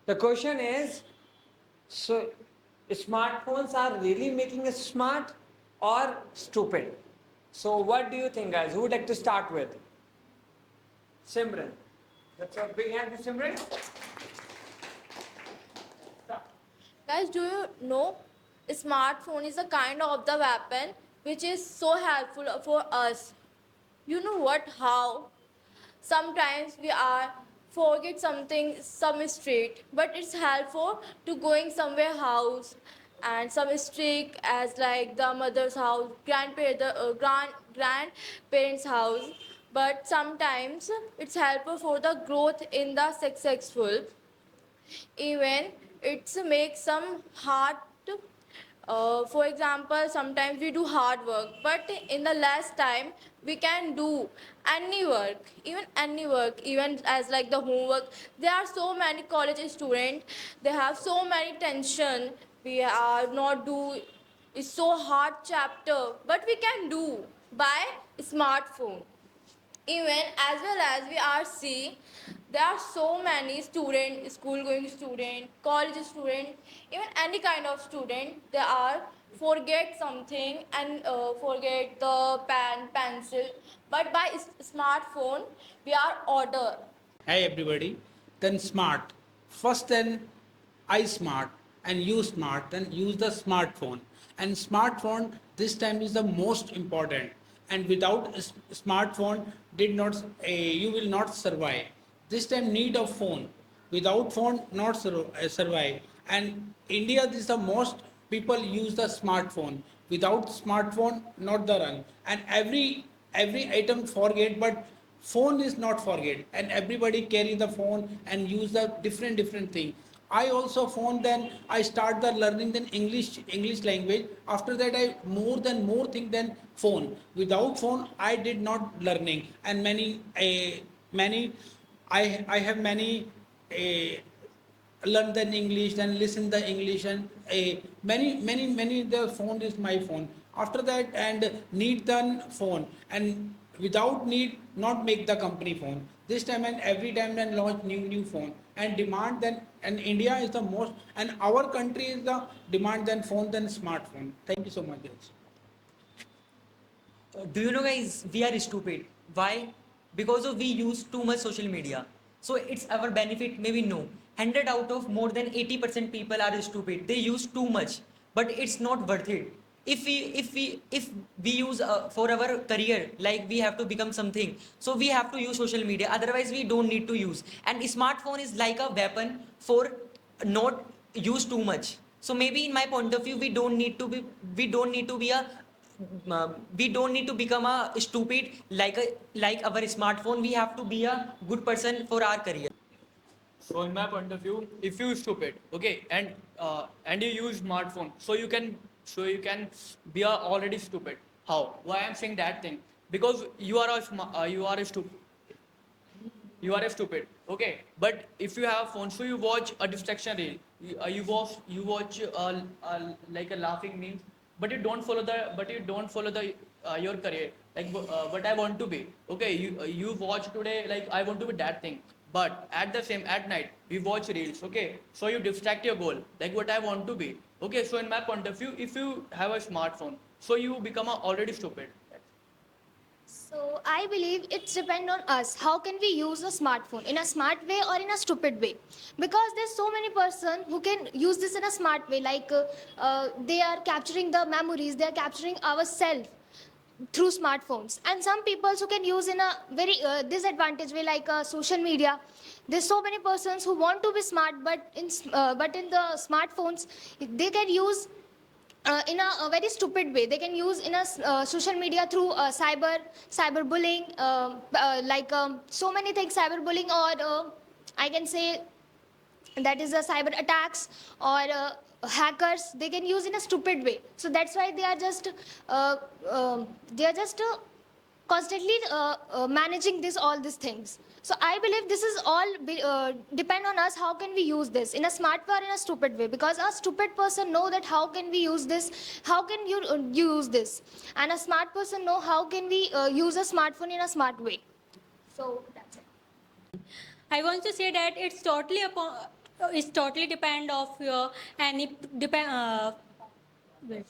The question is, so smartphones are really making us smart or stupid? So what do you think, guys? Who would like to start with? Simran. That's a big hand to Simran. Guys, do you know smartphone is a kind of the weapon which is so helpful for us. You know what? How? Sometimes we are forget something some street, but it's helpful to going somewhere house and some street as like the mother's house, grandparents house. But sometimes it's helpful for the growth in the successful, even it's make some hard, for example sometimes we do hard work but in the less time we can do any work even as like the homework. There are so many college students, they have so many tension, we are not do, it's so hard chapter but we can do by smartphone. Even as well as we are seeing there are so many student, school going student, college student, even any kind of student, they are forget something and forget the pencil, but by smartphone we are order. Hey everybody, then smart. First then I smart and you smart, then use the smartphone. And smartphone this time is the most important. And without a smartphone, did not you will not survive. This time need of phone. Without phone, not survive. And India this is the most people use the smartphone. Without smartphone, not the run. And every item forget, but phone is not forget, and everybody carry the phone and use the different thing. I also phone, then I start the learning then english language. After that I more thing than phone. Without phone I did not learning, and many I have many learn the English, then listen the English, and many the phone is my phone. After that, and need the phone, and without need not make the company phone. This time and every time then launch new phone and demand then, and India is the most, and our country is the demand than phone than smartphone. Thank you so much, guys. Do you know, guys, we are stupid. Why? Because of we use too much social media. So it's our benefit, maybe no. 100 out of more than 80% people are stupid. They use too much, but it's not worth it. If we use for our career, like we have to become something, so we have to use social media. Otherwise, we don't need to use. And smartphone is like a weapon for not use too much. So maybe in my point of view, we don't need to become a stupid like our smartphone. We have to be a good person for our career. So in my point of view, if you stupid, okay, and you use smartphone, so you can be already stupid. How? Why I'm saying that thing? Because you are a stupid, okay. But if you have phone, so you watch a distraction reel, you watch like a laughing memes, but you don't follow the your career, like what I want to be. Okay, you watch today like I want to be that thing, but at night we watch reels. Okay, so you distract your goal, like what I want to be. Okay, so in my point of view, if you have a smartphone, so you become already stupid. So I believe it's depend on us. How can we use a smartphone in a smart way or in a stupid way? Because there's so many person who can use this in a smart way. Like they are capturing the memories, they are capturing ourselves through smartphones. And some people who can use in a very disadvantage way, like social media. There's so many persons who want to be smart, but in the smartphones they can use in a very stupid way. They can use in a social media through cyberbullying, like so many things, cyberbullying, or I can say that is a cyber attacks, or hackers. They can use in a stupid way. So that's why uh, they are just constantly managing this all these things. So I believe this is all depend on us. How can we use this in a smart way or in a stupid way? Because a stupid person know that how can we use this, how can you use this, and a smart person know how can we use a smartphone in a smart way. So that's it. I want to say that it's totally it's totally depend of your any depend wait.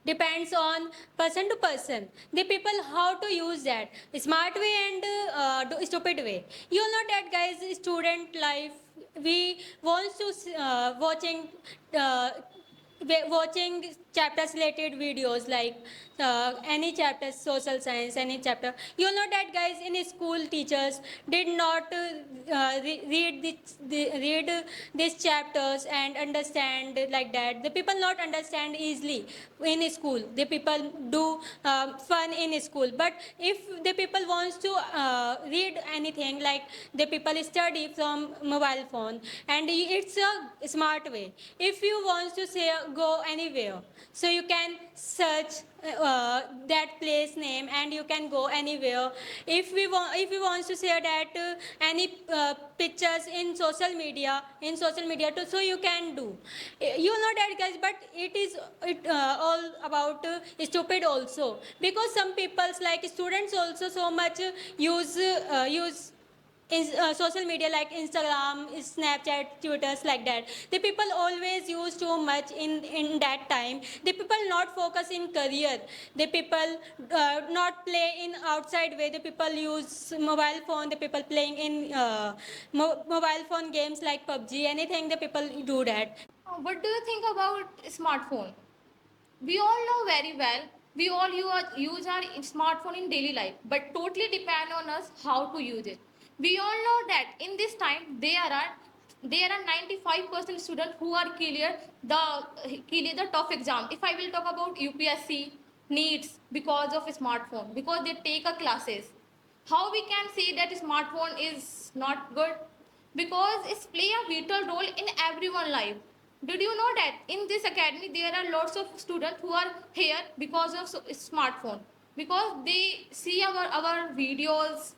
Depends on person to person. The people how to use that smart way and stupid way. You know that guys, student life we want to uh, watching chapters related videos like any chapter social science any chapter. You know that guys, in school teachers did not read these chapters and understand like that. The people not understand easily in school. The people do fun in school, but if the people wants to read anything like the people study from mobile phone, and it's a smart way. If you want to say go anywhere, so you can search that place name and you can go anywhere. If we want to share that any pictures in social media too, so you can do. You know that guys, but it all about stupid also, because some people's like students also so much use social media like Instagram, Snapchat, Twitters like that. The people always use too much in that time. The people not focus in career. The people not play in outside way. The people use mobile phone. The people playing in mobile phone games like PUBG. Anything the people do that. What do you think about smartphone? We all know very well. We all use our smartphone in daily life, but totally depend on us how to use it. We all know that in this time there are 95% students who are clear the tough exam. If I will talk about UPSC needs because of smartphone, because they take a classes. How we can say that smartphone is not good? Because it's play a vital role in everyone's life. Did you know that in this academy there are lots of students who are here because of smartphone? Because they see our videos,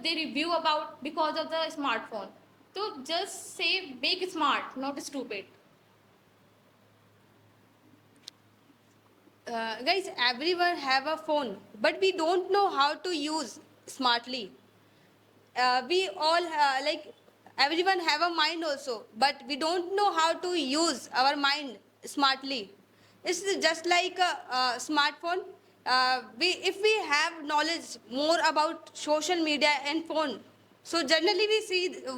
they review about because of the smartphone. So just say make smart, not stupid. Guys, everyone have a phone, but we don't know how to use smartly. We all like everyone have a mind also, but we don't know how to use our mind smartly. It's just like a smartphone. If we have knowledge more about social media and phone, so generally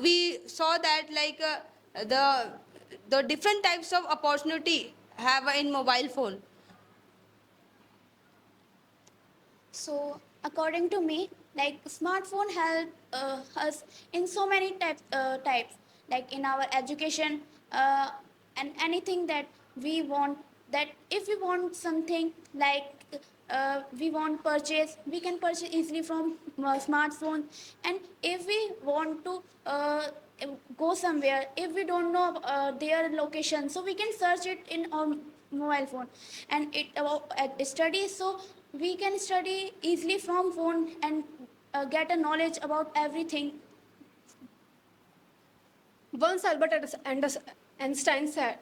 we saw that like the different types of opportunity have in mobile phone. So, according to me, like smartphone help us in so many types, like in our education and anything that we want. That if we want something like we want purchase, we can purchase easily from smartphone. And if we want to go somewhere, if we don't know their location, so we can search it in our mobile phone. And it about study, so we can study easily from phone and get a knowledge about everything. Once Albert Einstein said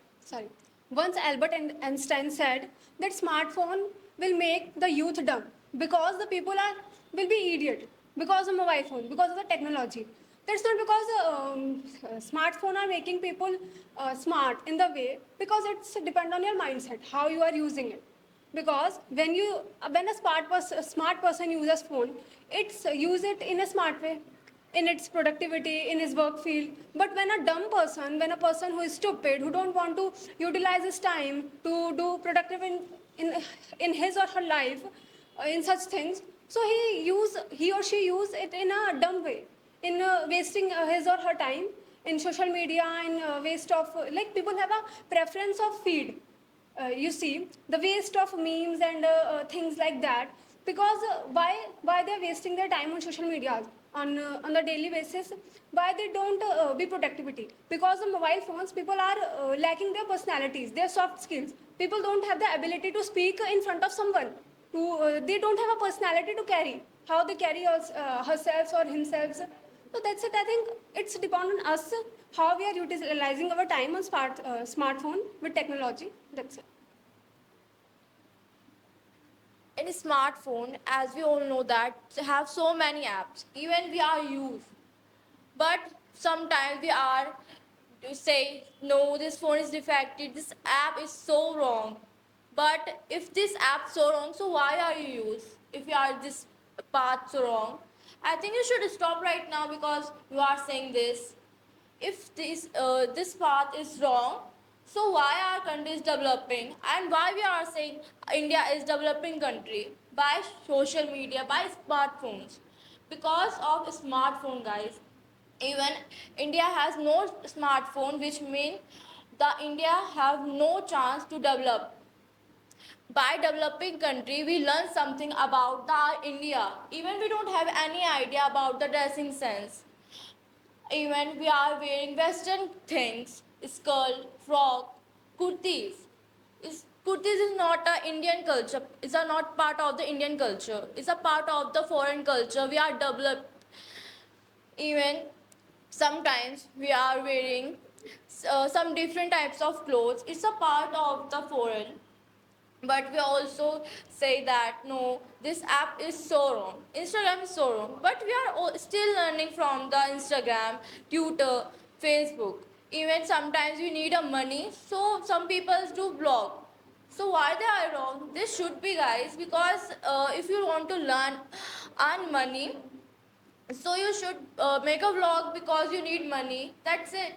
that smartphone will make the youth dumb because the people will be idiot because of mobile phone, because of the technology. That's not because smartphone are making people smart in the way, because it's depend on your mindset how you are using it. Because when a smart person uses phone, it's use it in a smart way, in its productivity, in his work field. But when a dumb person, when a person who is stupid, who don't want to utilize his time to do productive in his or her life, in such things, so he or she use it in a dumb way, in wasting his or her time in social media, in waste of like people have a preference of feed. You see the waste of memes and things like that, because why they're wasting their time on social media on the daily basis, why they don't be productivity, because of mobile phones people are lacking their personalities, their soft skills. People don't have the ability to speak in front of someone, they don't have a personality to carry how they carry herself or himself. So that's it. I think it's depend on us how we are utilizing our time on smartphone with technology. That's it. In a smartphone, as we all know that have so many apps, even we are use. But sometimes we are to say, no, this phone is defective, this app is so wrong. But if this app so wrong, so why are you use? If you are this path so wrong, I think you should stop right now because you are saying this. If this path is wrong, so why our country is developing and why we are saying India is developing country by social media, by smartphones? Because of smartphone, guys. Even India has no smartphone, which means the India have no chance to develop. By developing country, we learn something about the India. Even we don't have any idea about the dressing sense. Even we are wearing Western things, skirt, frock, kurtis. Kurtis is not a Indian culture. It's a not part of the Indian culture. It's a part of the foreign culture. We are developed. Even sometimes we are wearing some different types of clothes. It's a part of the foreign. But we also say that no, this app is so wrong. Instagram is so wrong. But we are still learning from the Instagram, Twitter, Facebook. Even sometimes we need a money, so some people do blog. So why they are wrong? This should be, guys, because if you want to earn money, so you should make a vlog because you need money. That's it.